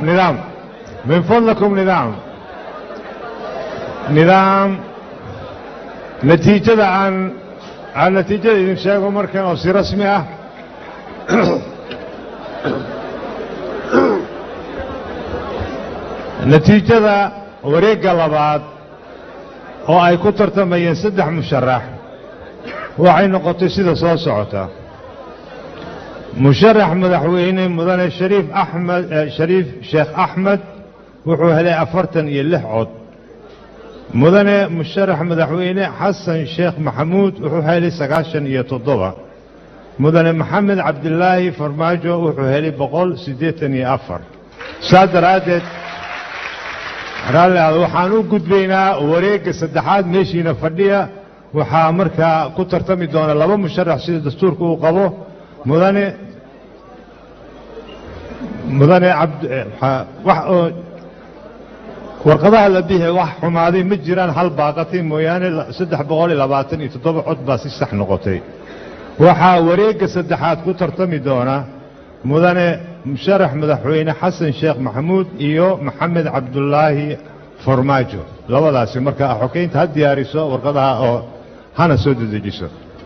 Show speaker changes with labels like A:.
A: نظام من فضلكم نظام نتيجة عن نتيجة إذن شاكو مركان أوسي رسمي نتيجة وريق اللباد oo ay ku tartamayeen 3 musharax waxay noqotay sida soo socota musharax madaxweyne mudane shariif sheekh axmed wuxuu helay 46 cod mudane musharax madaxweyne xasan sheekh maxamuud wuxuu helay 97 mudane maxamed cabdilaahi farmaajo wuxuu helay 184 saadaradeed raalli waxaan u gudbaynaa wareegga saddexaad meeshiina fadhiya waxaa markaa ku tartami doona 2 musharax sida dastuurka uu qabo mudane warqadaha la bixi wax xumaaday ma jiraan hal baaqatay mooyaane 327 cod baa si sax noqotay waxaa wareegga saddexaad ku tartami doona mudane musharax madaxweyne xasan sheekh maxamuud iyo maxamed cabdulaahi farmaajo labadaasi marka xogeynta ha diyaariso warqadaha oo hana soo dedejiso